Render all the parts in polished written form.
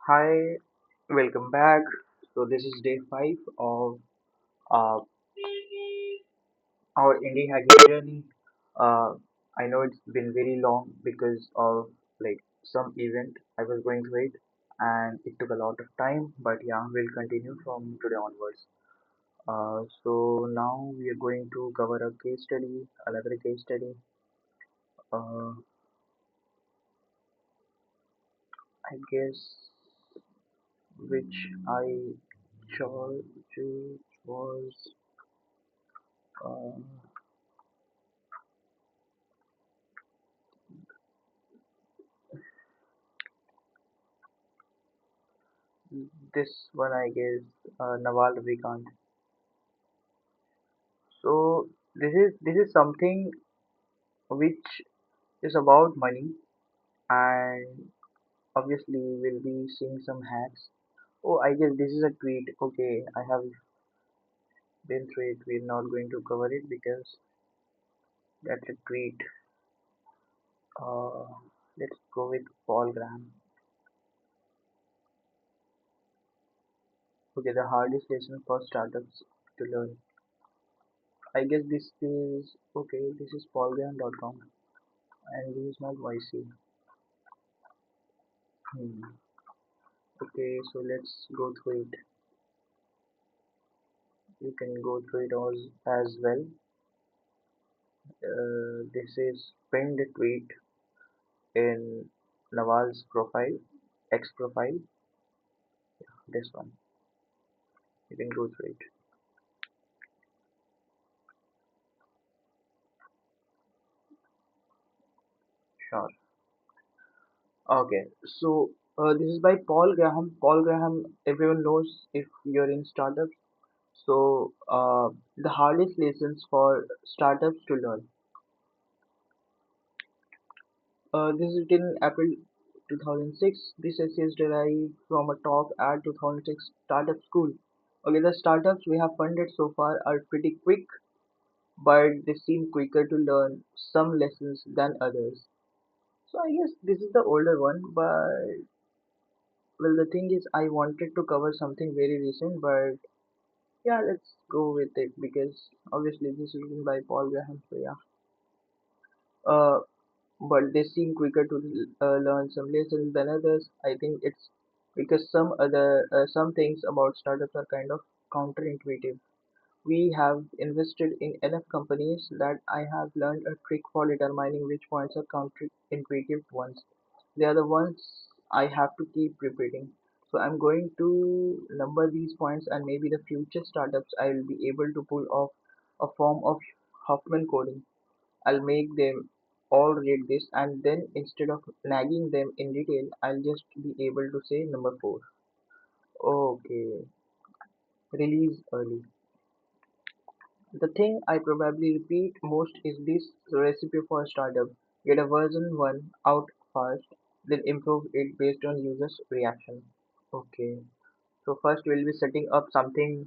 Hi, welcome back. So this is day 5 of uh, our indie hacking journey. Uh, I know it's been very long because of like some event I was going through it, and it took a lot of time. But yeah, we'll continue from today onwards. So now we are going to cover a case study, another case study. Uh, I guess which I chose was. Uh, This one, I guess, Nawal Ravikant. So this is something which is about money, and obviously we'll be seeing some hacks. Oh, I guess this is a tweet. Okay, I have been through it. We're not going to cover it because that's a tweet. Uh, let's go with Paul Graham. Okay, the hardest lesson for startups to learn. I guess this is okay. This is paulgraham.com, and this is not YC. Hmm. Okay, so let's go through it. You can go through it as well. This is pinned tweet in Nawal's profile, X profile. This one. You can go through it. Sure. Okay, so this is by Paul Graham. Paul Graham, everyone knows if you're in startups. So the hardest lessons for startups to learn. This is written in April 2006. This essay is derived from a talk at 2006 Startup School. Okay, the startups we have funded so far are pretty quick, but they seem quicker to learn some lessons than others. So I guess this is the older one, but well, the thing is, I wanted to cover something very recent, but yeah, let's go with it because obviously this is written by Paul Graham. So yeah. Uh, but they seem quicker to learn some lessons than others. I think it's because some things about startups are kind of counterintuitive. We have invested in enough companies that I have learned a trick for determining which points are counterintuitive ones. They are the ones I have to keep repeating. So I'm going to number these points, and maybe the future startups I will be able to pull off a form of Huffman coding. I'll make them all read this, and then instead of nagging them in detail, I'll just be able to say number 4. Okay, release early. The thing I probably repeat most is this recipe for a startup. Get a version 1 out first, then improve it based on users' reaction. Okay, so first we'll be setting up something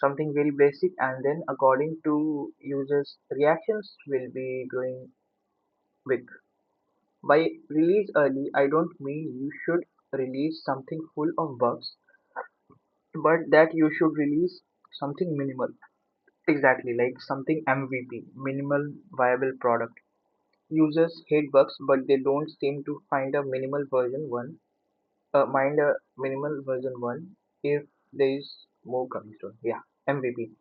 very basic, and then according to users' reactions, we'll be going big. By release early, I don't mean you should release something full of bugs, but that you should release something minimal. Exactly, like something MVP, minimal viable product. Users hate bugs, but they don't seem to find a minimal version 1, mind a minimal version 1 if there is more coming soon. Yeah, MVP.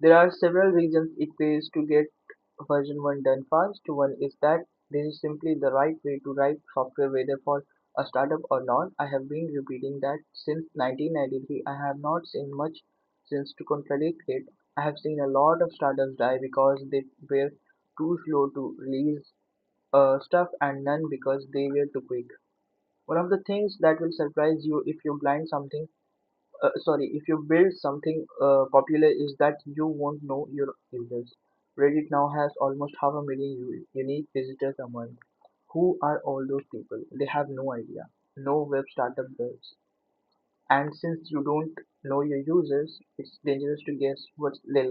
There are several reasons it pays to get version 1 done fast. One is that this is simply the right way to write software whether for a startup or not. I have been repeating that since 1993. I have not seen much since to contradict it. I have seen a lot of startups die because they were too slow to release stuff, and none because they were too quick. One of the things that will surprise you if you build something popular is that you won't know your users. Reddit now has almost half a million unique visitors a month. Who are all those people? They have no idea. No web startup does. And since you don't know your users, it's dangerous to guess what they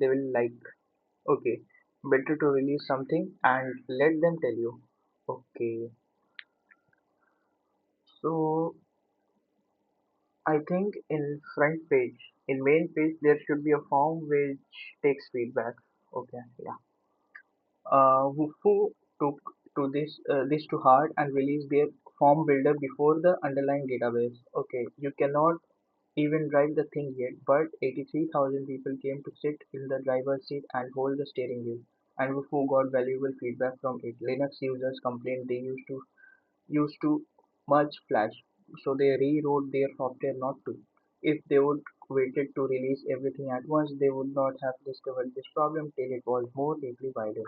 will like. Okay, better to release something and let them tell you. Okay, So I think in main page, there should be a form which takes feedback. Okay, yeah. Wufoo took this to heart and released their form builder before the underlying database. Okay, you cannot even drive the thing yet, but 83,000 people came to sit in the driver's seat and hold the steering wheel. And Wufoo got valuable feedback from it. Linux users complained they used too much Flash, so they rewrote their software not to. If they would waited to release everything at once, they would not have discovered this problem till it was more deeply widened.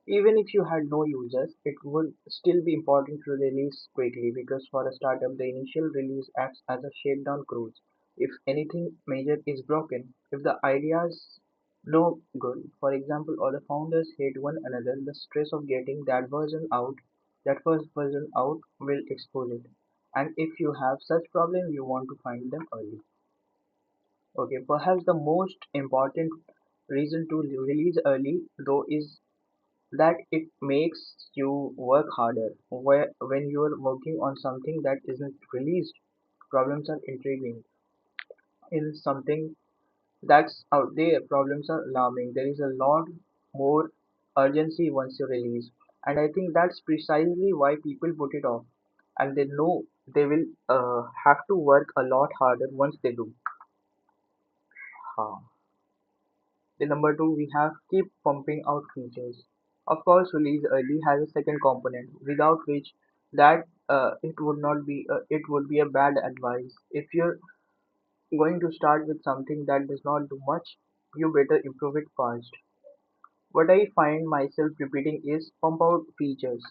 Even if you had no users, it would still be important to release quickly because for a startup, the initial release acts as a shakedown cruise. If anything major is broken, if the idea's no good, for example, or the founders hate one another, the stress of getting that first version out, will expose it. And if you have such problem, you want to find them early. Okay, perhaps the most important reason to release early, though, is that it makes you work harder. When you are working on something that isn't released, problems are intriguing. In something that's out there, problems are alarming. There is a lot more urgency once you release. And I think that's precisely why people put it off. And they know they will have to work a lot harder once they do. Huh. The number two, we have keep pumping out features. Of course, release early has a second component, without which that it would be a bad advice. If you're going to start with something that does not do much, you better improve it fast. What I find myself repeating is pump out features.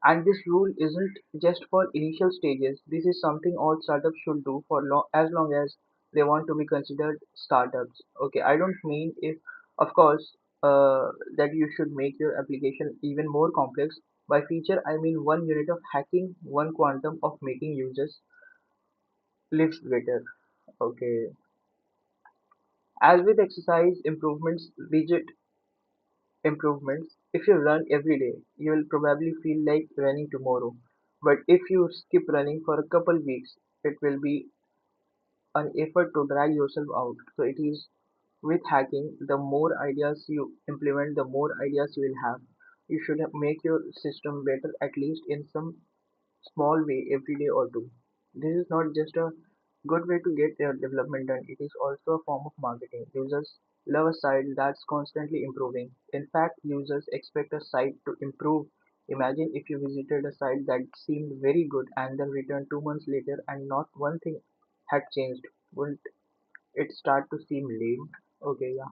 And this rule isn't just for initial stages. This is something all startups should do for as long as they want to be considered startups. Okay, I don't mean if, of course, that you should make your application even more complex. By feature, I mean one unit of hacking, one quantum of making users lives better. Okay, as with exercise improvements, digit improvements, if you run every day, you will probably feel like running tomorrow. But if you skip running for a couple weeks, it will be an effort to drag yourself out. So it is with hacking, the more ideas you implement, the more ideas you will have. You should make your system better at least in some small way every day or two. This is not just a good way to get their development done, it is also a form of marketing. Users love a site that's constantly improving. In fact, users expect a site to improve. Imagine if you visited a site that seemed very good and then returned 2 months later and not one thing had changed. Wouldn't it start to seem lame? Okay, yeah.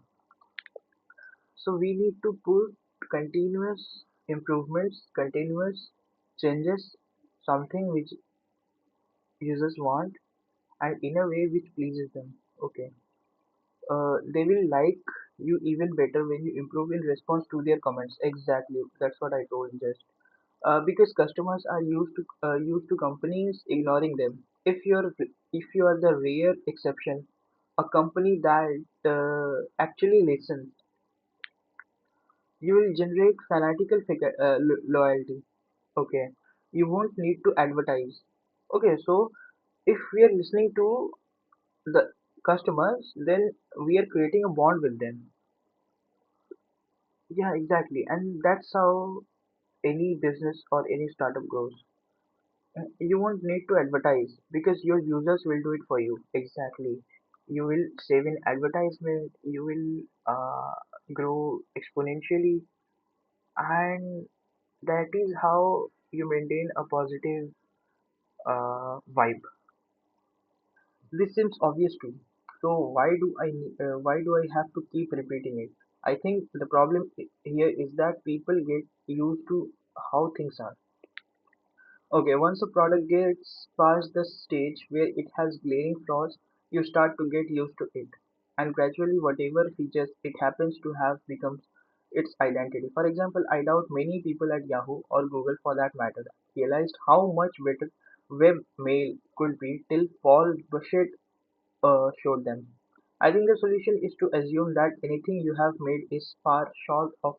So we need to put continuous improvements, continuous changes, something which users want and in a way which pleases them. Okay. They will like you even better when you improve in response to their comments. Exactly. That's what I told just. Because customers are used to companies ignoring them. If you are the rare exception, a company that actually listens, you will generate fanatical loyalty. Okay. You won't need to advertise. Okay. So if we are listening to the customers, then we are creating a bond with them. Yeah, exactly. And that's how any business or any startup grows. You won't need to advertise because your users will do it for you. Exactly. You will save in advertisement, you will grow exponentially, and that is how you maintain a positive vibe. This seems obvious to me. So why do I have to keep repeating it? I think the problem here is that people get used to how things are. Okay, once a product gets past the stage where it has glaring flaws, you start to get used to it. And gradually, whatever features it happens to have becomes its identity. For example, I doubt many people at Yahoo or Google for that matter realized how much better webmail could be till Paul Bushett showed them. I think the solution is to assume that anything you have made is far short of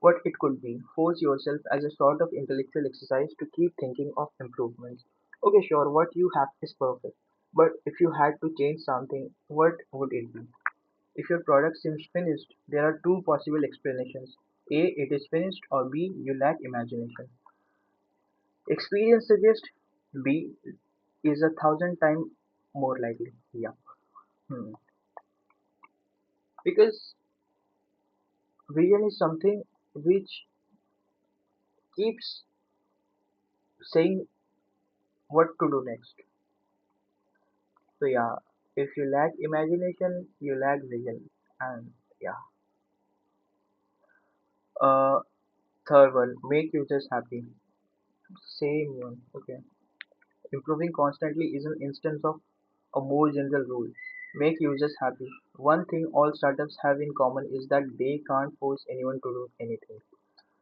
what it could be. Force yourself as a sort of intellectual exercise to keep thinking of improvements. Okay, sure, what you have is perfect. But if you had to change something, what would it be? If your product seems finished, there are two possible explanations. A, it is finished, or B, you lack imagination. Experience suggests B is a thousand times more likely. Yeah. Hmm. Because vision is something which keeps saying what to do next. So yeah, if you lack imagination, you lack vision. And yeah. Uh, Third one, make users happy. Same one. Okay. Improving constantly is an instance of a more general rule. Make users happy. One thing all startups have in common is that they can't force anyone to do anything.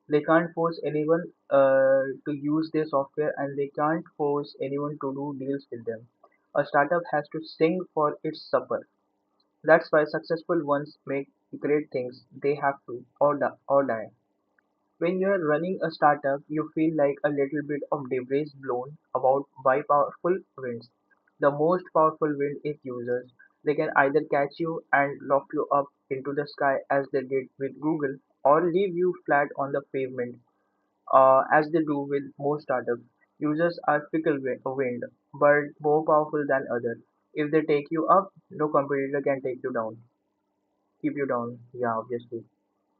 They can't force anyone to use their software, and they can't force anyone to do deals with them. A startup has to sing for its supper. That's why successful ones make great things. They have to, or die. When you're running a startup, you feel like a little bit of debris blown about by powerful winds. The most powerful wind is users. They can either catch you and lock you up into the sky as they did with Google, or leave you flat on the pavement as they do with most startups. Users are fickle wind, but more powerful than others. If they take you up, no competitor can take you down. Keep you down. Yeah, obviously.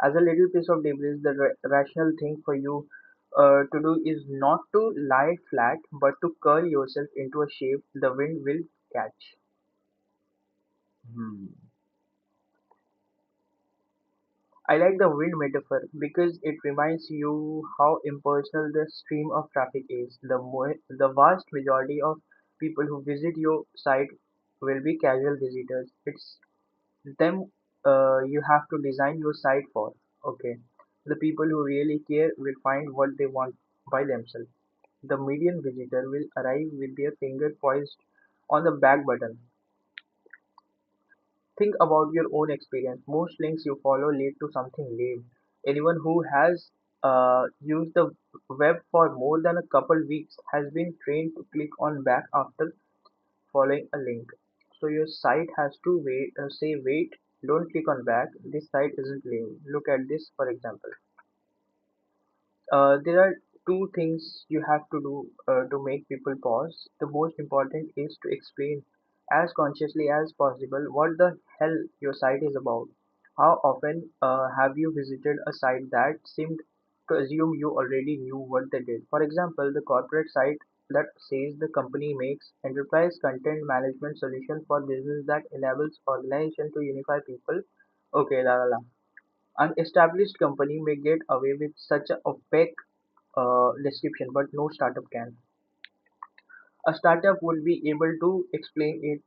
As a little piece of debris, the rational thing for you to do is not to lie flat, but to curl yourself into a shape the wind will catch. Hmm. I like the wind metaphor because it reminds you how impersonal the stream of traffic is. The vast majority of people who visit your site will be casual visitors. It's them you have to design your site for. Okay, the people who really care will find what they want by themselves. The median visitor will arrive with their finger poised on the back button. Think about your own experience. Most links you follow lead to something lame. Anyone who has used the web for more than a couple weeks has been trained to click on back after following a link. So your site has to say wait, don't click on back. This site isn't lame. Look at this for example. There are two things you have to do to make people pause. The most important is to explain as consciously as possible what the hell your site is about. How often have you visited a site that seemed to assume you already knew what they did? For example, the corporate site that says the company makes enterprise content management solution for business that enables organization to unify people. Okay, la la la. An established company may get away with such a opaque description, but no startup can. A startup would be able to explain it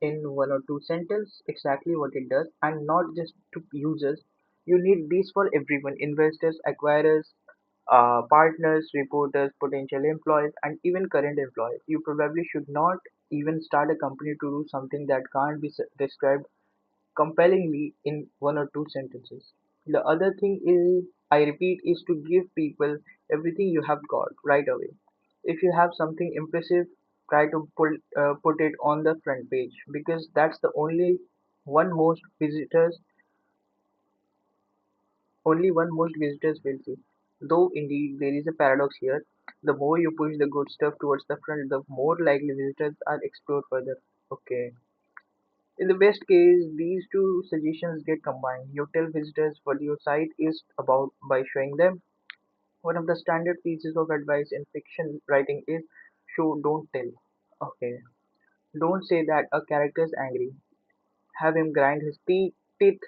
in one or two sentences exactly what it does, and not just to users. You need this for everyone: investors, acquirers, partners, reporters, potential employees, and even current employees. You probably should not even start a company to do something that can't be described compellingly in one or two sentences. The other thing is, I repeat, is to give people everything you have got right away. If you have something impressive, try to put it on the front page because that's the only one most visitors will see. Though indeed there is a paradox here. The more you push the good stuff towards the front, the more likely visitors are explore further. Okay. In the best case, these two suggestions get combined. You tell visitors what your site is about by showing them. One of the standard pieces of advice in fiction writing is show, don't tell. Okay. Don't say that a character is angry. Have him grind his teeth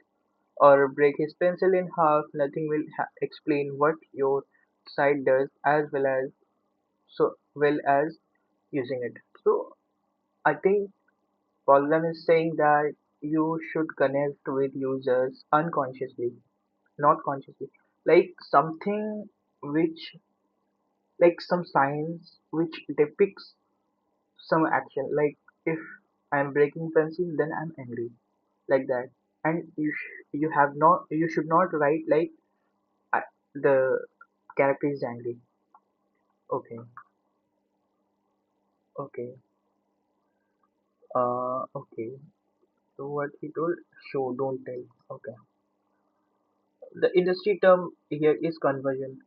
or break his pencil in half. Nothing will explain what your site does as well as using it. So I think problem is saying that you should connect with users unconsciously, not consciously. Like something which, like some science which depicts some action. Like if I'm breaking pencil, then I'm angry, like that. And you should not write like The character is angry. Okay, okay, okay. So what he told, show, don't tell. Okay. The industry term here is conversion.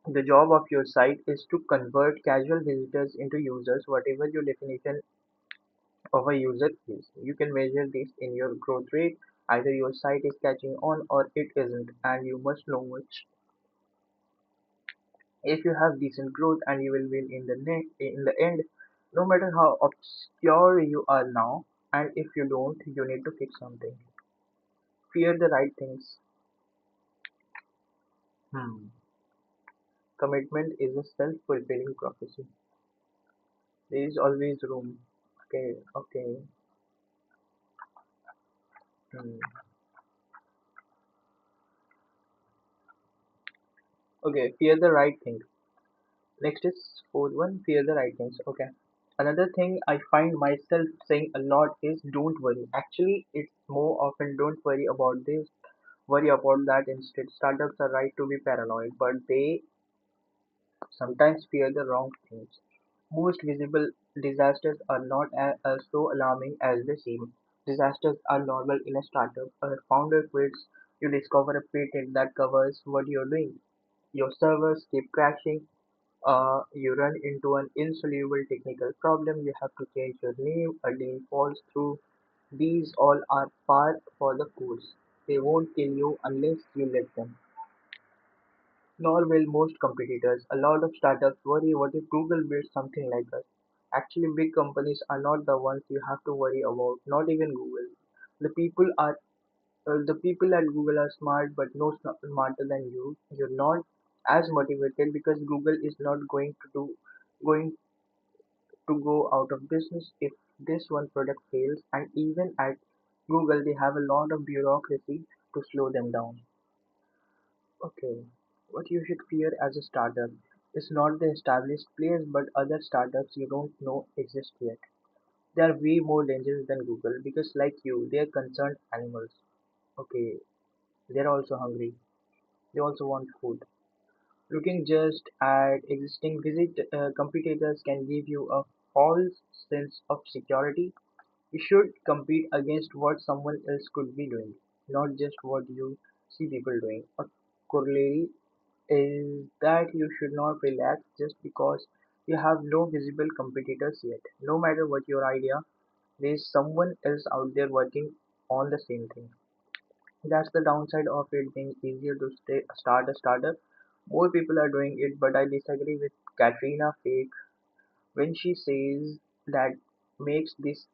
The job of your site is to convert casual visitors into users, whatever your definition of a user is. You can measure this in your growth rate. Either your site is catching on or it isn't, and you must know which. If you have decent growth, and you will win in the end, no matter how obscure you are now. And if you don't, you need to fix something. Fear the right things. Hmm. Commitment is a self-fulfilling prophecy. There is always room. Okay, okay. Hmm. Okay, fear the right thing. Next is fourth one, fear the right things. Okay. Another thing I find myself saying a lot is don't worry. Actually, it's more often don't worry about this, worry about that instead. Startups are right to be paranoid, but they sometimes fear the wrong things. Most visible disasters are not as so alarming as they seem. Disasters are normal in a startup. A founder quits, you discover a patent that covers what you're doing. Your servers keep crashing, you run into an insoluble technical problem, you have to change your name, a deal falls through. These all are par for the course. They won't kill you unless you let them. Nor will most competitors. A lot of startups worry what if Google builds something like us. Actually, big companies are not the ones you have to worry about, not even Google. The people are the people at Google are smart, but no smarter than you. You're not as motivated because Google is not going to go out of business if this one product fails, and even at Google they have a lot of bureaucracy to slow them down. Okay, what you should fear as a startup is not the established players but other startups you don't know exist yet. They are way more dangerous than Google because like you, they are concerned animals. Okay, they're also hungry. They also want food. Looking just at existing competitors can give you a false sense of security. You should compete against what someone else could be doing, not just what you see people doing. A corollary is that you should not relax just because you have no visible competitors yet. No matter what your idea, there is someone else out there working on the same thing. That's the downside of it being easier to start a startup. More people are doing it, but I disagree with Katrina Fake when she says that makes this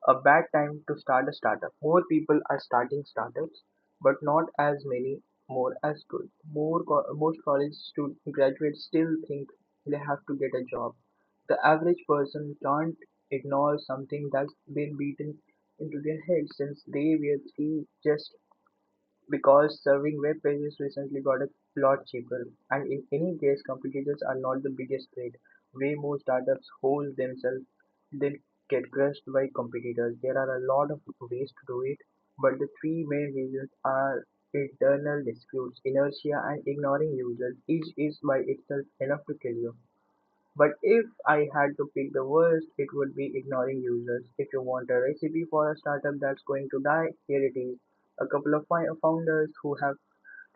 a bad time to start a startup. More people are starting startups, but not as many more as good. Most college graduates still think they have to get a job. The average person can't ignore something that's been beaten into their head since they were three, just because serving web pages recently got a lot cheaper. And in any case, competitors are not the biggest threat. Way more startups hold themselves than get crushed by competitors. There are a lot of ways to do it, but the three main reasons are internal disputes, inertia, and ignoring users. Each is by itself enough to kill you. But if I had to pick the worst, it would be ignoring users. If you want a recipe for a startup that's going to die, here it is. A couple of founders who have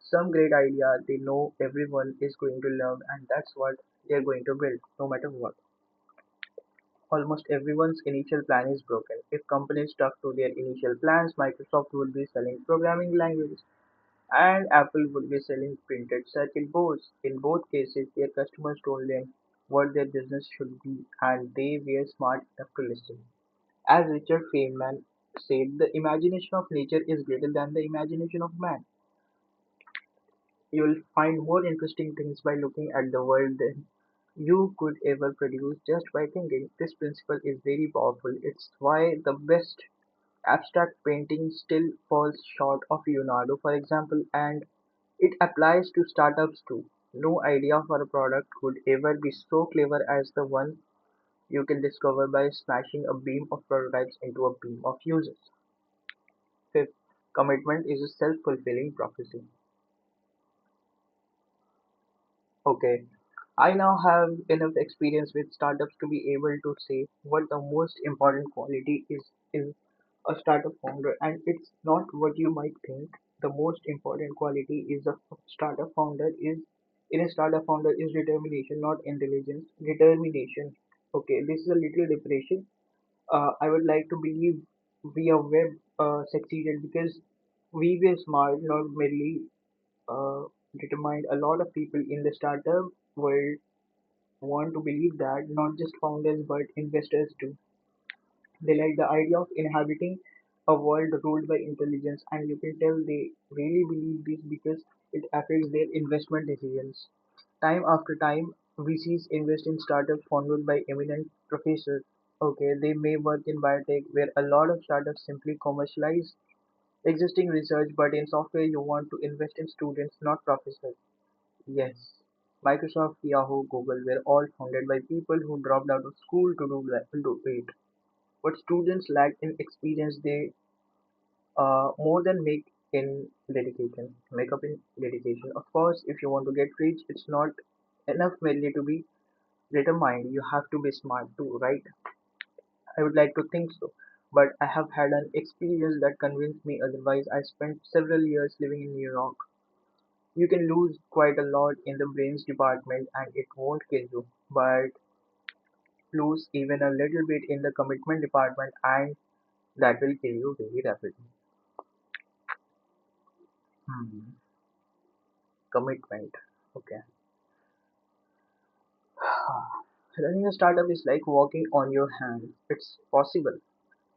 some great idea they know everyone is going to love, and that's what they're going to build, no matter what. Almost everyone's initial plan is broken. If companies stuck to their initial plans, Microsoft would be selling programming languages and Apple would be selling printed circuit boards. In both cases, their customers told them what their business should be, and they were smart enough to listen. As Richard Feynman said, the imagination of nature is greater than the imagination of man. You'll find more interesting things by looking at the world than you could ever produce just by thinking. This principle is very powerful. It's why the best abstract painting still falls short of Leonardo, for example, and it applies to startups too. No idea for a product could ever be so clever as the one you can discover by smashing a beam of prototypes into a beam of users. Fifth, Commitment is a self-fulfilling prophecy. Okay, I now have enough experience with startups to be able to say what the most important quality is in a startup founder, and it's not what you might think. The most important quality is a startup founder is in a startup founder is determination, not intelligence. Determination. Okay, this is a little depression. I would like to believe we are web succeeded because we were smart, not merely uh, determined. A lot of people in the startup world want to believe that not just founders but investors too. They like the idea of inhabiting a world ruled by intelligence, and you can tell they really believe this because it affects their investment decisions. Time after time, VCs invest in startups founded by eminent professors. Okay, they may work in biotech where a lot of startups simply commercialize existing research, but in software you want to invest in students, not professors. Yes, Microsoft, Yahoo, Google were all founded by people who dropped out of school to do that, to do it. What students lacked in experience, they more than make up in dedication. Of course, if you want to get rich, it's not enough merely to be determined. You have to be smart too, right? I would like to think so. But I have had an experience that convinced me otherwise. I spent several years living in New York. You can lose quite a lot in the brains department and it won't kill you, but lose even a little bit in the commitment department and that will kill you very rapidly. Hmm. Commitment. Okay. Running a startup is like walking on your hands. It's possible,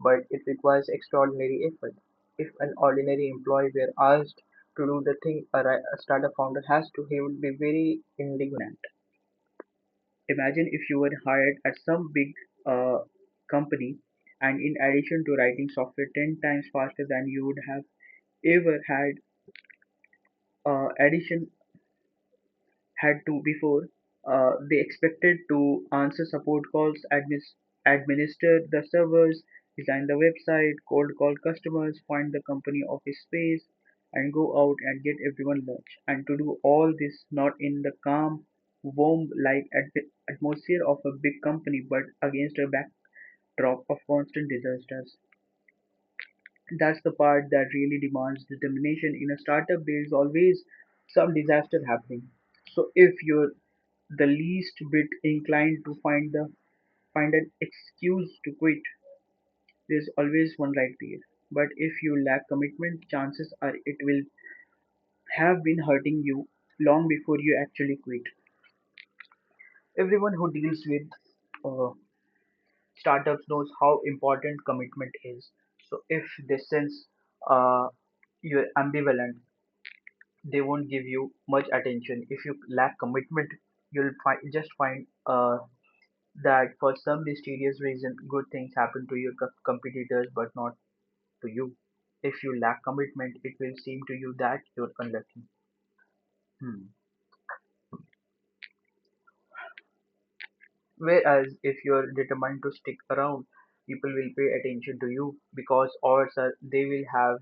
but it requires extraordinary effort. If an ordinary employee were asked to do the thing a startup founder has to, he would be very indignant. Imagine if you were hired at some big uh, company and in addition to writing software 10 times faster than you would have ever addition had to before. They expected to answer support calls, administer the servers, design the website, cold call customers, find the company office space, and go out and get everyone lunch. And to do all this not in the calm, warm like atmosphere of a big company, but against a backdrop of constant disasters. That's the part that really demands determination. In a startup, there is always some disaster happening. So if you're the least bit inclined to find an excuse to quit, there's always one right there. But if you lack commitment, chances are it will have been hurting you long before you actually quit. Everyone who deals with uh, startups knows how important commitment is. So if they sense you're ambivalent, they won't give you much attention. If you lack commitment, you'll find that for some mysterious reason, good things happen to your competitors but not to you. If you lack commitment, it will seem to you that you're unlucky. Hmm. Whereas if you're determined to stick around, people will pay attention to you because odds are they will have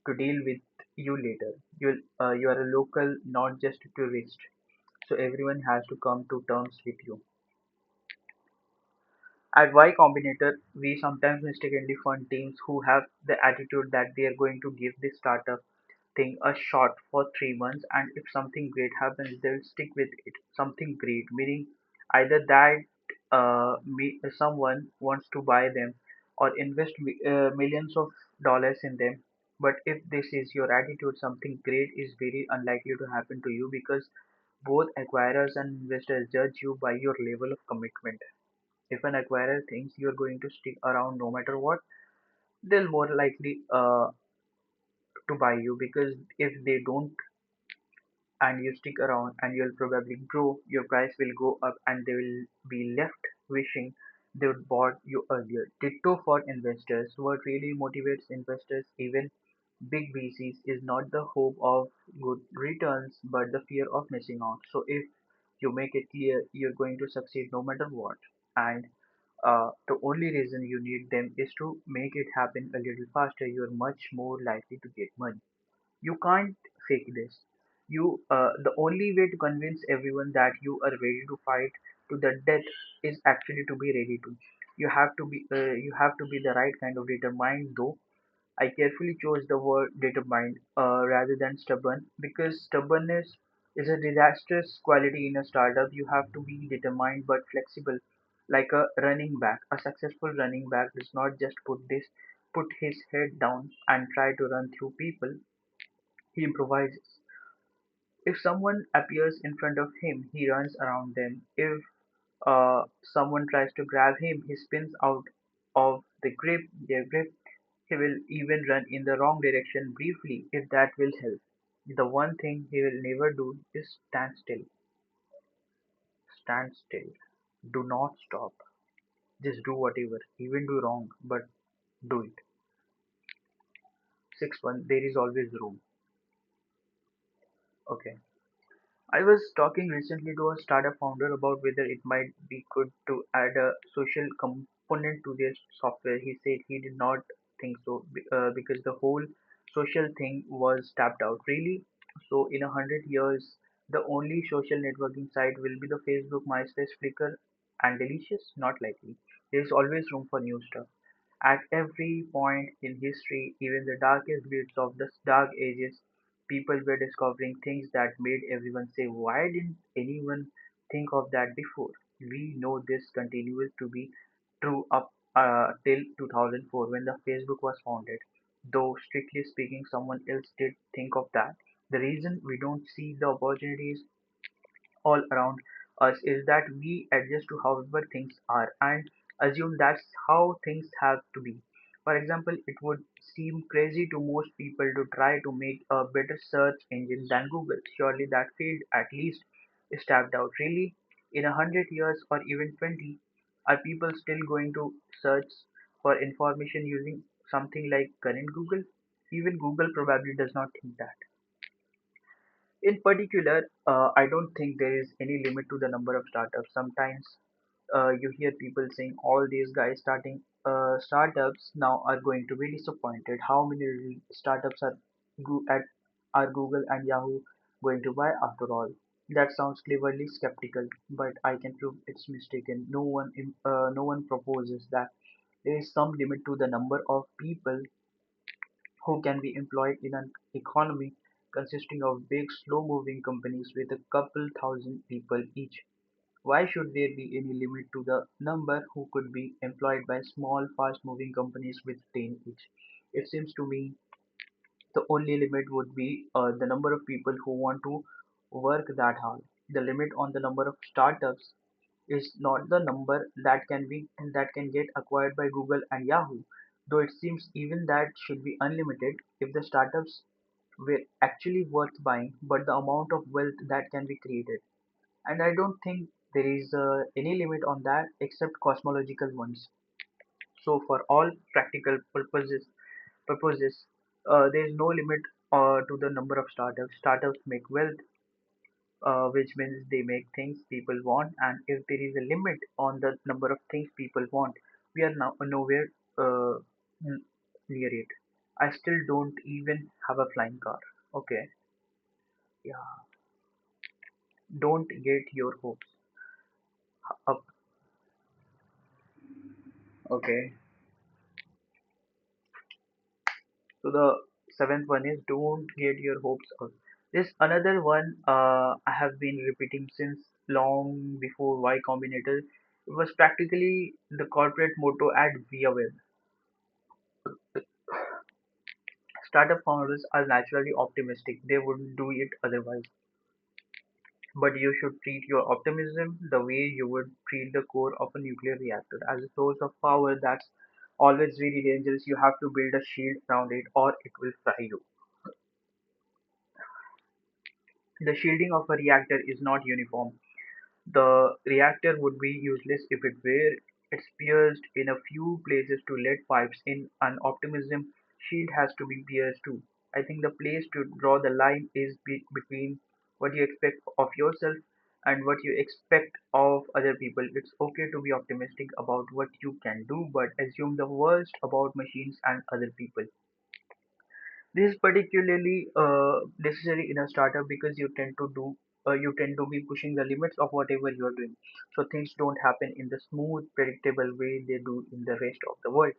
to deal with you later. You are a local, not just a tourist. So everyone has to come to terms with you. At Y Combinator, we sometimes mistakenly fund teams who have the attitude that they are going to give this startup thing a shot for 3 months, and if something great happens, they'll stick with it. Something great, meaning either that someone wants to buy them or invest millions of dollars in them. But if this is your attitude, something great is very unlikely to happen to you because both acquirers and investors judge you by your level of commitment. If an acquirer thinks you're going to stick around no matter what, they'll more likely to buy you because if they don't and you stick around and you'll probably grow, your price will go up and they will be left wishing they would bought you earlier. Ditto for investors. What really motivates investors, even big VCs, is not the hope of good returns but the fear of missing out. So if you make it clear you're going to succeed no matter what, and The only reason you need them is to make it happen a little faster. You're much more likely to get money. You can't fake this. The only way to convince everyone that you are ready to fight to the death is actually to be ready to. You have to be the right kind of determined though. I carefully chose the word determined rather than stubborn because stubbornness is a disastrous quality in a startup. You have to be determined but flexible, like a running back. A successful running back does not just put his head down and try to run through people. He improvises. If someone appears in front of him, he runs around them. If someone tries to grab him, he spins out of their grip. He will even run in the wrong direction briefly if that will help. The one thing he will never do is stand still. Stand still. Do not stop. Just do whatever, even do wrong, but do it. Sixth one, there is always room. Okay. I was talking recently to a startup founder about whether it might be good to add a social component to their software. He said he did not think so because the whole social thing was tapped out. Really? So, in 100 years, the only social networking site will be the Facebook, MySpace, Flickr, and Delicious? Not likely. There is always room for new stuff. At every point in history, even the darkest bits of the dark ages, people were discovering things that made everyone say, why didn't anyone think of that before? We know this continues to be true up till 2004 when the Facebook was founded. Though strictly speaking, someone else did think of that. The reason we don't see the opportunities all around us is that we adjust to however things are and assume that's how things have to be. For example, it would seem crazy to most people to try to make a better search engine than Google. Surely that field at least is tapped out. Really, in 100 years or even 20, are people still going to search for information using something like current Google? Even Google probably does not think that. In particular, I don't think there is any limit to the number of startups. Sometimes you hear people saying all these guys starting startups now are going to be disappointed. How many startups are Google and Yahoo going to buy after all? That sounds cleverly skeptical, but I can prove it's mistaken. No one proposes that there is some limit to the number of people who can be employed in an economy consisting of big, slow-moving companies with a couple thousand people each. Why should there be any limit to the number who could be employed by small, fast-moving companies with 10 each? It seems to me the only limit would be the number of people who want to work that hard. The limit on the number of startups is not the number that can get acquired by Google and Yahoo, though it seems even that should be unlimited if the startups were actually worth buying, but the amount of wealth that can be created. And I don't think there is any limit on that except cosmological ones. So for all practical purposes, there is no limit to the number of startups. Startups make wealth, which means they make things people want. And if there is a limit on the number of things people want, we are now nowhere n- near it. I still don't even have a flying car. Okay, yeah, don't get your hopes up. Okay, so the seventh one is don't get your hopes up. This another one I have been repeating since long before Y Combinator. It was practically the corporate motto at ViaWeb. Startup founders are naturally optimistic. They wouldn't do it otherwise. But you should treat your optimism the way you would treat the core of a nuclear reactor as a source of power that's always very dangerous. You have to build a shield around it or it will fry you. The shielding of a reactor is not uniform. The reactor would be useless if it were. It's pierced in a few places to let pipes in. An optimism shield has to be pierced too. I think the place to draw the line is between what you expect of yourself and what you expect of other people. It's okay to be optimistic about what you can do, but assume the worst about machines and other people. This is particularly necessary in a startup because you tend to be pushing the limits of whatever you are doing. So things don't happen in the smooth, predictable way they do in the rest of the world.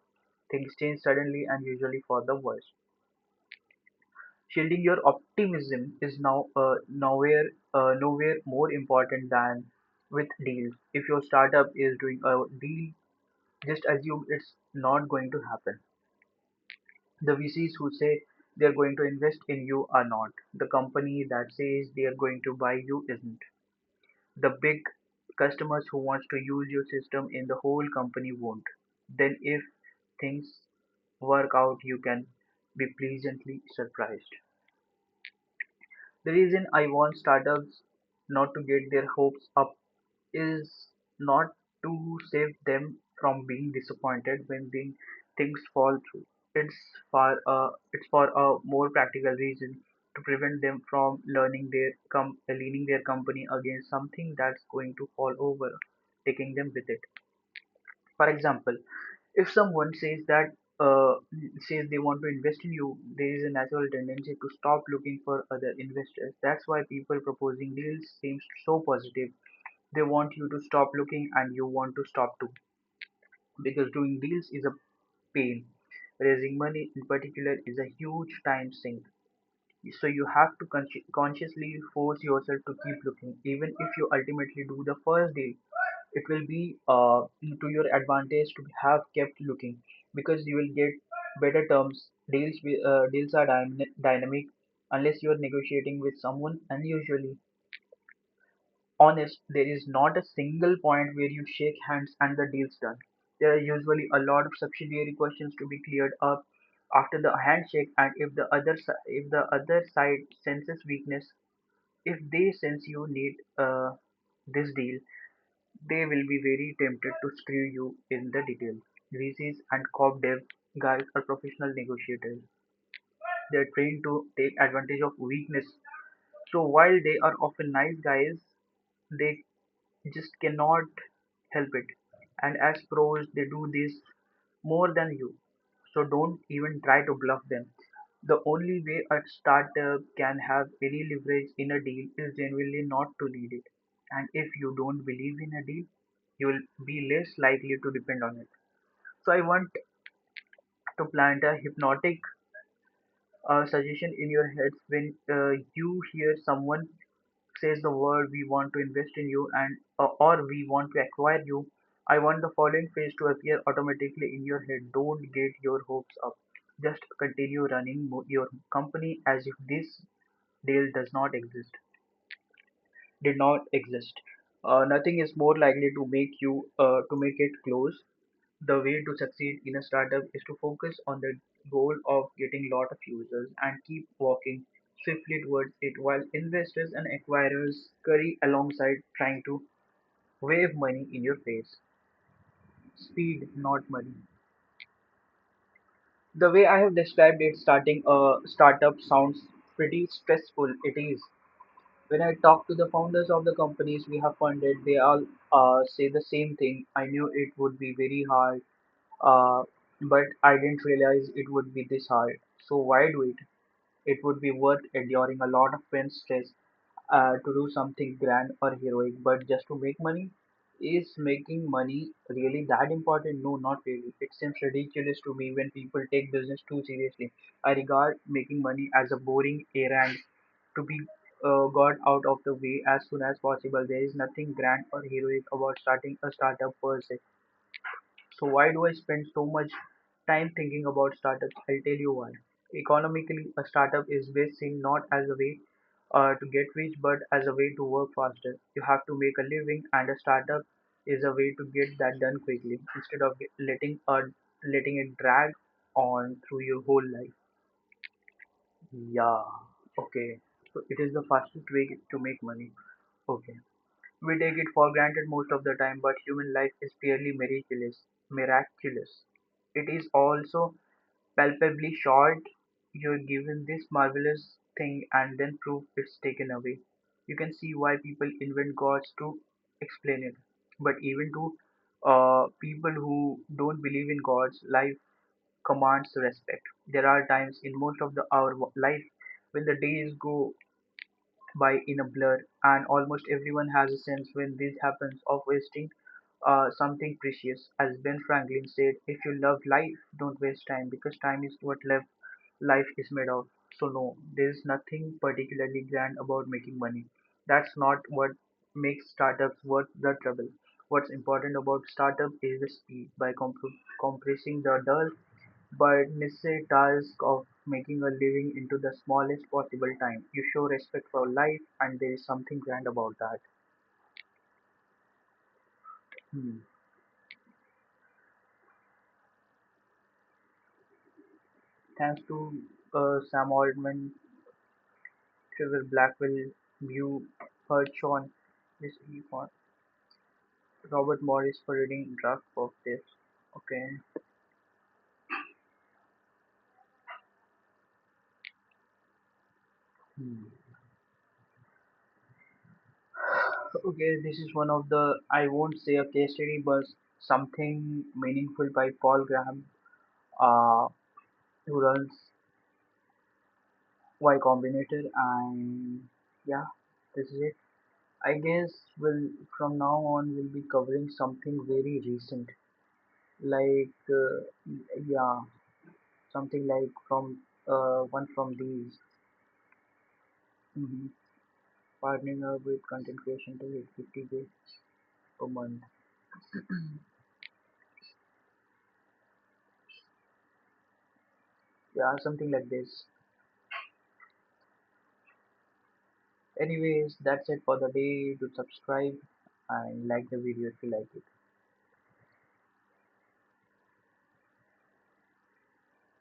Things change suddenly and usually for the worse. Shielding your optimism is now nowhere more important than with deals. If your startup is doing a deal, just assume it's not going to happen. The VCs who say they're going to invest in you are not. The company that says they are going to buy you isn't. The big customers who wants to use your system in the whole company won't. Then if things work out, you can be pleasantly surprised. The reason I want startups not to get their hopes up is not to save them from being disappointed when things fall through. It's it's for a more practical reason, to prevent them from leaning their company against something that's going to fall over, taking them with it. For example, if someone uh, says they want to invest in you, there is a natural tendency to stop looking for other investors. That's why people proposing deals seems so positive. They want you to stop looking and you want to stop too. Because doing deals is a pain. Raising money in particular is a huge time sink. So you have to consciously force yourself to keep looking. Even if you ultimately do the first deal, it will be to your advantage to have kept looking, because you will get better terms. Deals are dynamic unless you are negotiating with someone unusually honest. There is not a single point where you shake hands and the deal's done. There are usually a lot of subsidiary questions to be cleared up after the handshake, and if the other side senses weakness, if they sense you need this deal, they will be very tempted to screw you in the details. VCs and corp dev guys are professional negotiators. They are trained to take advantage of weakness. So while they are often nice guys, they just cannot help it. And as pros, they do this more than you. So don't even try to bluff them. The only way a startup can have any leverage in a deal is genuinely not to lead it. And if you don't believe in a deal, you will be less likely to depend on it. So I want to plant a hypnotic suggestion in your heads when you hear someone says the word "we want to invest in you" and or "we want to acquire you." I want the following phrase to appear automatically in your head. Don't get your hopes up. Just continue running your company as if this deal did not exist. Nothing is more likely to make it close. The way to succeed in a startup is to focus on the goal of getting lot of users and keep walking swiftly towards it, while investors and acquirers scurry alongside trying to wave money in your face. Speed, not money. The way I have described it, starting a startup sounds pretty stressful. It is. When I talk to the founders of the companies we have funded, they all say the same thing. I knew it would be very hard, uh, but I didn't realize it would be this hard. So why do it? It would be worth enduring a lot of pain, stress, to do something grand or heroic, but just to make money? Is making money really that important? No, not really. It seems ridiculous to me when people take business too seriously. I regard making money as a boring errand to be got out of the way as soon as possible. There is nothing grand or heroic about starting a startup per se. So why do I spend so much time thinking about startups? I'll tell you why. Economically, a startup is best seen not as a way to get rich, but as a way to work faster. You have to make a living, and a startup is a way to get that done quickly instead of letting it drag on through your whole life. Yeah. Okay. So it is the fastest way to make money. Okay. We take it for granted most of the time, but human life is purely miraculous. Miraculous. It is also palpably short. You're given this marvelous thing and then proof it's taken away. You can see why people invent gods to explain it. But even to people who don't believe in gods, life commands respect. There are times in most of our life when the days go by in a blur, and almost everyone has a sense when this happens of wasting something precious. As Ben Franklin said, if you love life, don't waste time, because time is what life is made of. So no, there is nothing particularly grand about making money. That's not what makes startups worth the trouble. What's important about startup is the speed. By compressing the dull but necessary task of making a living into the smallest possible time, you show respect for life, and there is something grand about that. Hmm. Thanks to Sam Altman, Trevor Blackwell, Hugh Hirschhorn, this Robert Morris for reading draft of this. Okay. Hmm. Okay, this is one of the, I won't say a case study, but something meaningful by Paul Graham, uh, who runs YCombinator, and yeah, this is it. I guess we'll from now on we'll be covering something very recent, like yeah, something like from one from these. Mm-hmm. Partnering up with content creation to hit 50K per month. Yeah, something like this. Anyways, that's it for the day. Do subscribe and like the video if you like it.